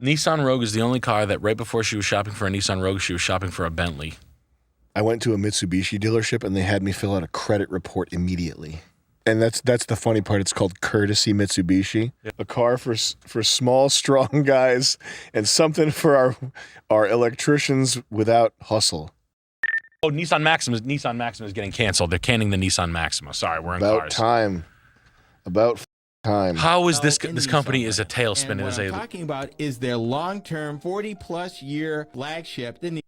Nissan Rogue is the only car that right before she was shopping for a Nissan Rogue, she was shopping for a Bentley. I went to a Mitsubishi dealership and they had me fill out a credit report immediately. And that's the funny part. It's called courtesy Mitsubishi. Yep. A car for small, strong guys and something for our electricians without hustle. Oh, Nissan Maxima is getting canceled. They're canning the Nissan Maxima. Sorry, we're in cars. About time. How is this company is a tailspin? And what I'm talking about is their long-term 40-plus year flagship, the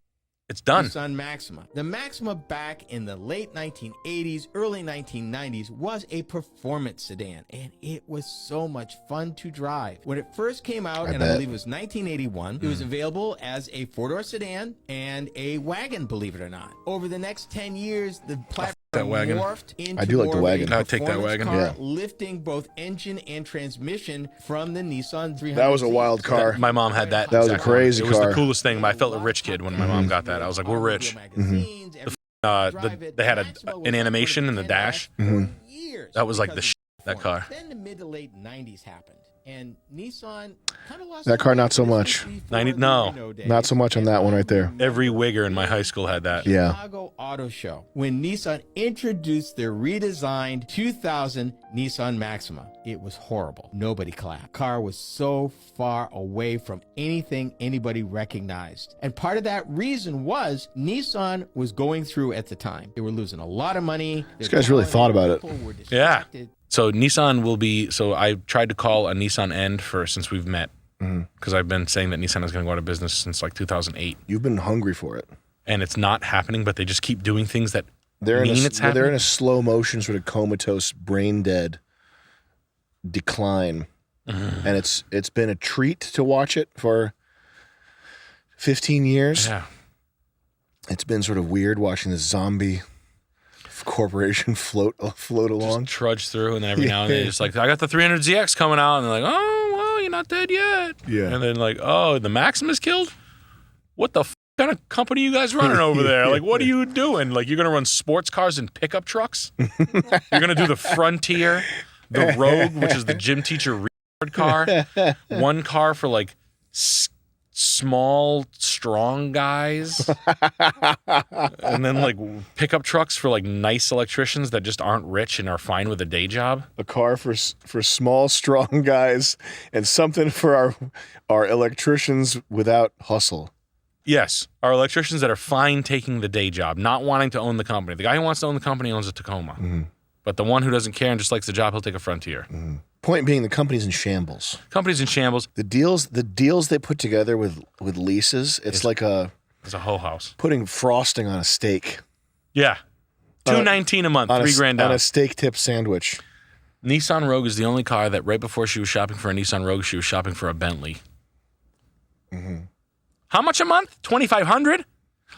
It's done. Nissan Maxima. The Maxima back in the late 1980s, early 1990s was a performance sedan, and it was so much fun to drive. When it first came out, I believe it was 1981, it was available as a four-door sedan and a wagon, believe it or not. Over the next 10 years, the platform morphed into I do like the wagon. I'd take that wagon. Car, yeah. lifting both engine and transmission from the Nissan 300. That was a wild car. My mom had that. That was a crazy car. It was the coolest thing. I felt a rich kid when my mom got that. I was like, we're rich. They had an animation in the dash. That was like the that car. Then the mid to late 90s happened. And Nissan kind of lost that car, not so much. 90, no, not so much on that one right there. Every wigger in my high school had that. Yeah. Chicago Auto Show, when Nissan introduced their redesigned 2000 Nissan Maxima. It was horrible. Nobody clapped. Car was so far away from anything anybody recognized. And part of that reason was Nissan was going through at the time. They were losing a lot of money. These guys really thought about it. Yeah. So Nissan will be, so I tried to call a Nissan end since we've met, because I've been saying that Nissan is going to go out of business since like 2008. You've been hungry for it. And it's not happening, but they just keep doing things that it's happening. They're in a slow motion, sort of comatose, brain dead decline. And it's been a treat to watch it for 15 years. Yeah. It's been sort of weird watching this zombie corporation float along, just trudge through, and then every now and then they're just like, I got the 300ZX coming out, and they're like, oh well, you're not dead yet. Yeah. And then like, oh, the Maxima's killed. What the kind of company you guys running over there? Like, what are you doing? Like, you're gonna run sports cars and pickup trucks? You're gonna do the Frontier, the Rogue, which is the gym teacher car, one car for like small, strong guys, and then like pickup trucks for like nice electricians that just aren't rich and are fine with a day job. A car for small, strong guys and something for our electricians without hustle. Yes, our electricians that are fine taking the day job, not wanting to own the company. The guy who wants to own the company owns a Tacoma. But the one who doesn't care and just likes the job, he'll take a Frontier. Point being, the company's in shambles. Company's in shambles. The deals they put together with leases, it's like it's a whole house. Putting frosting on a steak. Yeah, $219 a month, $3,000 down on a steak tip sandwich. Nissan Rogue is the only car that right before she was shopping for a Nissan Rogue, she was shopping for a Bentley. How much a month? $2,500.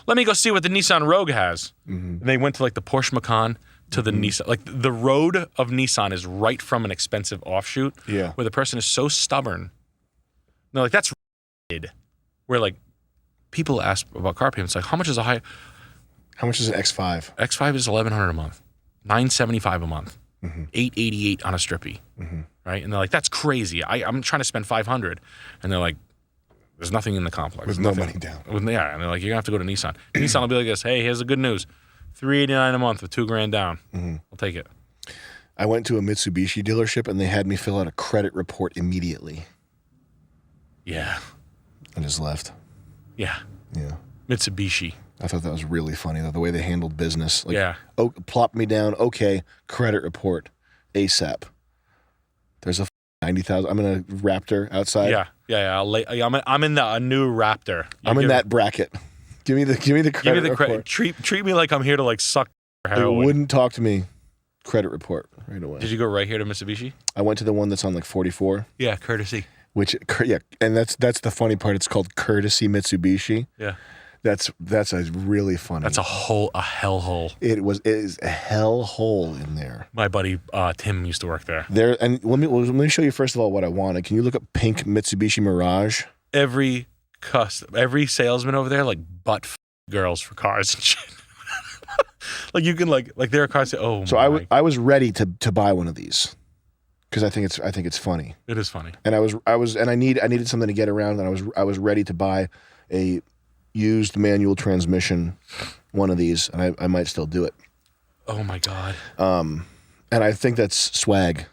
Let me go see what the Nissan Rogue has. And they went to like the Porsche Macan. To the Nissan, like the road of Nissan is right from an expensive offshoot. Yeah. Where the person is so stubborn. And they're like, that's where like people ask about car payments, like how much is How much is an X5? X5 is $1,100 a month, $975 a month, $888 on a strippy, right? And they're like, that's crazy. I'm trying to spend $500, and they're like, there's nothing in the complex with no money down. Yeah, and they're like, you're gonna have to go to Nissan. Nissan will be like this. Hey, here's the good news. $389 a month with $2,000 down. I'll take it. I went to a Mitsubishi dealership and they had me fill out a credit report immediately. Yeah. I just left. Yeah. Yeah. Mitsubishi. I thought that was really funny, though, the way they handled business. Like, yeah. Oh, plop me down. Okay, credit report ASAP. There's a 90,000. I'm in a Raptor outside. Yeah. I'm in a new Raptor. I'm in that bracket. Give me the credit report. Treat me like I'm here to like suck heroin. They wouldn't talk to me. Credit report right away. Did you go right here to Mitsubishi? I went to the one that's on like 44. Yeah, courtesy. And that's the funny part. It's called courtesy Mitsubishi. Yeah. That's a really funny. That's a hellhole. It is a hellhole in there. My buddy Tim used to work there. And let me show you first of all what I wanted. Can you look up pink Mitsubishi Mirage? Every salesman over there like butt girls for cars and shit. Like you can like there are cars. I was ready to buy one of these. because I think it's funny. It is funny. And I needed something to get around, and I was ready to buy a used manual transmission, one of these, and I might still do it. Oh my God. And I think that's swag.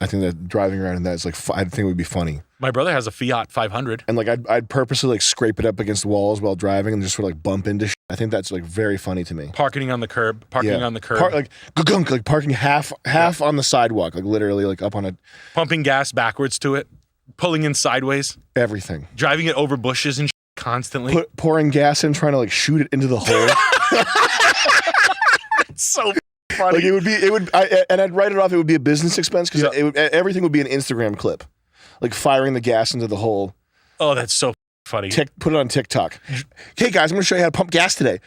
I think that driving around in that is like, I think it would be funny. My brother has a Fiat 500. And like I'd purposely like scrape it up against walls while driving and just sort of like bump into shit. I think that's like very funny to me. Parking on the curb. Like gunk, like parking half on the sidewalk, like literally like up on a. Pumping gas backwards to it. Pulling in sideways. Everything. Driving it over bushes and constantly. Pouring gas in, trying to like shoot it into the hole. It's so funny. Like and I'd write it off. It would be a business expense because everything would be an Instagram clip, like firing the gas into the hole. Oh, that's so funny. Put it on TikTok. Hey guys, I'm going to show you how to pump gas today.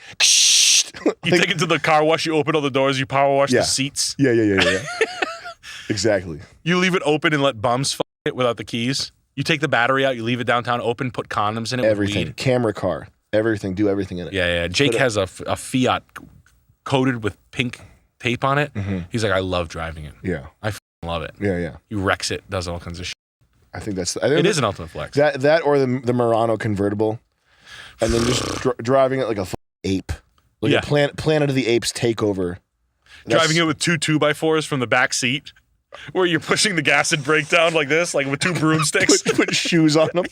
You take it to the car wash. You open all the doors. You power wash the seats. Yeah. Exactly. You leave it open and let bums fuck it without the keys. You take the battery out. You leave it downtown open. Put condoms in it. Everything. With weed. Camera car. Everything. Do everything in it. Yeah. Jake has a Fiat coated with pink tape on it. Mm-hmm. He's like, I love driving it. Yeah. I love it. Yeah. He wrecks it. Does all kinds of shit. I think it is an ultimate flex. That or the Murano convertible, and then just driving it like a ape, like a Planet of the Apes takeover. Driving it with 2 2x4s from the back seat, where you're pushing the gas and brake down like this, like with 2 broomsticks. put shoes on them.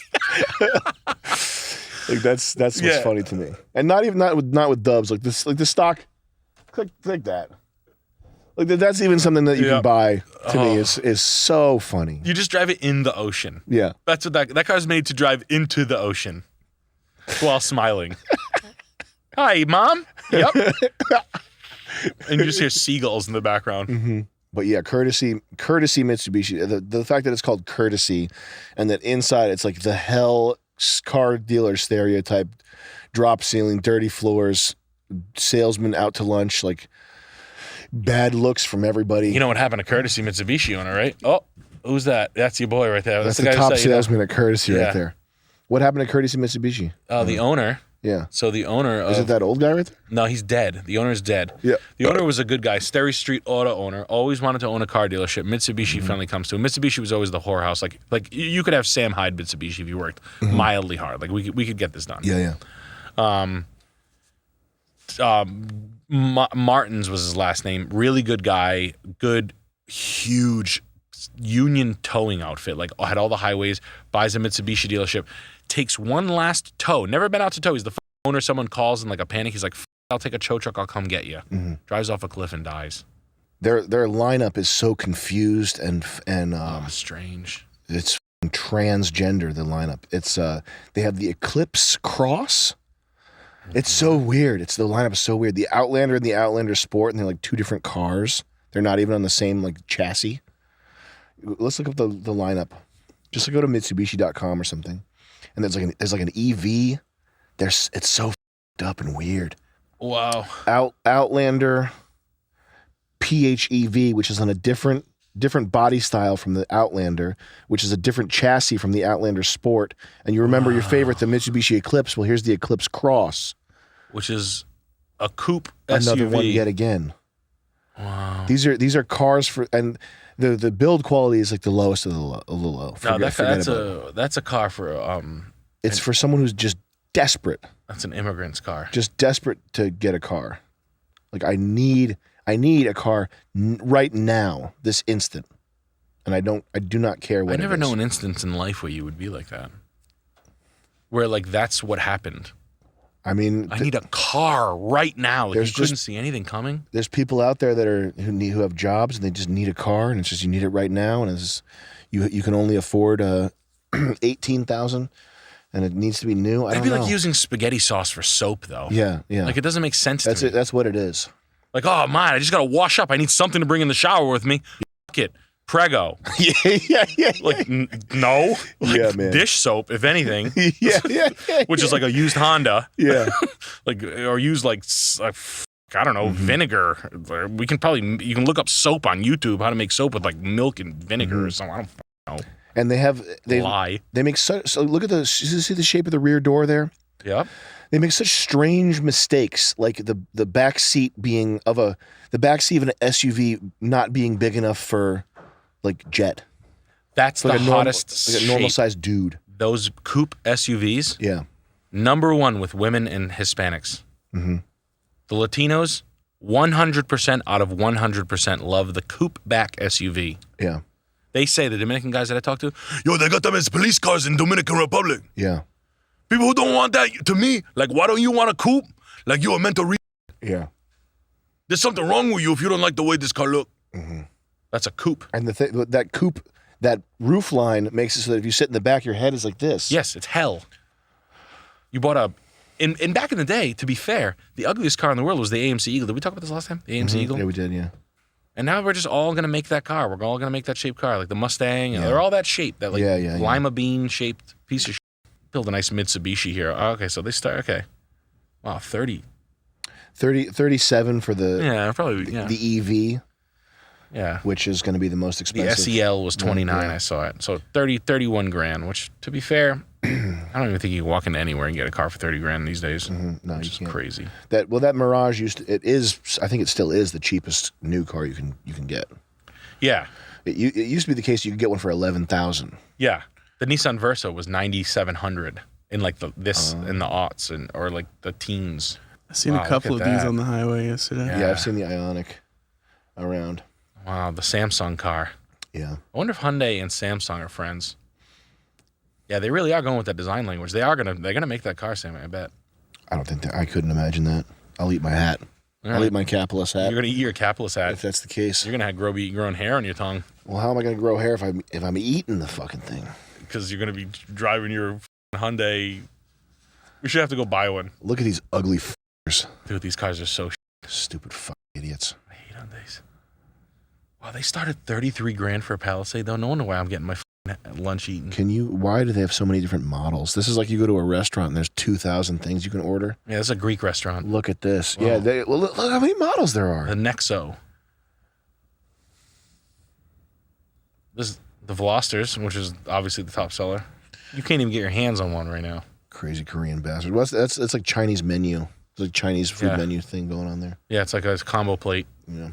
Like that's what's funny to me, and not with dubs like this, like the stock, like that. Like that's even something that you can buy. To me is so funny. You just drive it in the ocean. Yeah, that's what that car's made to drive into the ocean while smiling. Hi, Mom. Yep. And you just hear seagulls in the background. Mm-hmm. But yeah, courtesy Mitsubishi. The fact that it's called courtesy, and that inside it's like the hell car dealer stereotype, drop ceiling, dirty floors, salesman out to lunch, like. Bad looks from everybody. You know what happened to Courtesy Mitsubishi owner, right? Oh, who's that? That's your boy right there. That's the guy top salesman at Courtesy right there. What happened to Courtesy Mitsubishi? The owner. Yeah. So the owner is it that old guy right there? No, he's dead. The owner's dead. Yeah. The owner was a good guy. Sterry Street auto owner. Always wanted to own a car dealership. Mitsubishi finally comes to him. Mitsubishi was always the whorehouse. Like you could have Sam Hyde Mitsubishi if you worked mildly hard. Like we could get this done. Yeah. Martins was his last name. Really good guy. Good, huge union towing outfit. Like had all the highways. Buys a Mitsubishi dealership. Takes one last tow. Never been out to tow. He's the owner. Someone calls in like a panic. He's like, I'll take a tow truck. I'll come get you. Drives off a cliff and dies. Their lineup is so confused and strange. It's transgender. The lineup. It's they have the Eclipse Cross. It's so weird. The lineup is so weird. The Outlander and the Outlander Sport, and they're like 2 different cars. They're not even on the same like chassis. Let's look up the lineup. Just go to Mitsubishi.com or something, and there's like an EV. It's so f***ed up and weird. Wow. Outlander PHEV, which is on a different body style from the Outlander, which is a different chassis from the Outlander Sport. And you remember your favorite, the Mitsubishi Eclipse. Well, here's the Eclipse Cross, which is a coupe SUV. Another one yet again. Wow. These are cars for, and the build quality is like the lowest of the low. That's a car for it's for someone who's just desperate. That's an immigrant's car. Just desperate to get a car. Like I need a car right now, this instant, and I do not care what. I never know an instance in life where you would be like that, where like that's what happened. I mean, I need a car right now. Like, you couldn't see anything coming. There's people out there that who have jobs and they just need a car, and it's just you need it right now, and it's you can only afford $18,000. And it needs to be new. It'd be like using spaghetti sauce for soap, though. Yeah. Like it doesn't make sense. That's what it is. Like, oh man, I just gotta wash up. I need something to bring in the shower with me. Fuck it, Prego. Yeah. Like no. Like, yeah, man. Dish soap, if anything. yeah. Which is like a used Honda. Yeah. Like or used like I don't know, vinegar. You can look up soap on YouTube. How to make soap with like milk and vinegar or something. I don't know. And they make such. So look at see the shape of the rear door there. Yep. They make such strange mistakes, like the back seat being the back seat of an SUV not being big enough for like jet. That's the Like hottest like a normal shape. sized dude. Those coupe SUVs, Yeah. #1 with women and Hispanics. Mm-hmm. The Latinos, 100% out of 100% love the coupe back SUV. Yeah. They say, the Dominican guys that I talk to, yo, they got them as police cars in Dominican Republic. Yeah. People who don't want that, to me, like, why don't you want a coupe? Like, you're a mental Yeah. There's something wrong with you if you don't like the way this car look. Mm-hmm. That's a coupe. And that coupe, that roof line makes it so that if you sit in the back, your head is like this. Yes, it's hell. You bought a... In back in the day, to be fair, the ugliest car in the world was the AMC Eagle. Did we talk about this last time? The AMC Eagle? Yeah, we did, yeah. And now we're just all going to make that car. We're all going to make that shaped car. Like the Mustang. They're all that shape. That lima bean shaped piece of shit. Build a nice Mitsubishi here. Oh, okay, so they start... Okay. Wow, 37 for the the EV. Yeah. Which is going to be the most expensive. The SEL was 29, I saw it. So 31 grand, which, to be fair, I don't even think you can walk into anywhere and get a car for 30 grand these days. Mm-hmm. No, which is can't. Crazy. That Mirage I think it still is the cheapest new car you can get. Yeah. It used to be the case you could get one for 11,000. Yeah. The Nissan Versa was 9,700 in like in the aughts or like the teens. I've seen a couple of these on the highway yesterday. Yeah, I've seen the Ioniq around. Wow, the Samsung car. Yeah. I wonder if Hyundai and Samsung are friends. Yeah, they really are going with that design language. They're gonna make that car, Sam, I bet. I don't think I couldn't imagine that. I'll eat my hat. I'll eat my capitalist hat. You're gonna eat your capitalist hat. If that's the case. You're gonna have growing hair on your tongue. Well, how am I gonna grow hair if I'm eating the fucking thing? Because you're gonna be driving your Hyundai. We should have to go buy one. Look at these ugly f***ers. Dude, these cars are so stupid fucking idiots. I hate Hyundais. Wow, they started 33 grand for a Palisade though. No wonder why I'm getting my lunch eaten. Why do they have so many different models? This is like you go to a restaurant and there's 2,000 things you can order. Yeah, this is a Greek restaurant. Look at this. Wow. Yeah, look how many models there are. The Nexo. This is the Velosters, which is obviously the top seller. You can't even get your hands on one right now. Crazy Korean bastard. That's like Chinese menu. It's like Chinese food menu thing going on there. Yeah, it's like a combo plate. Yeah.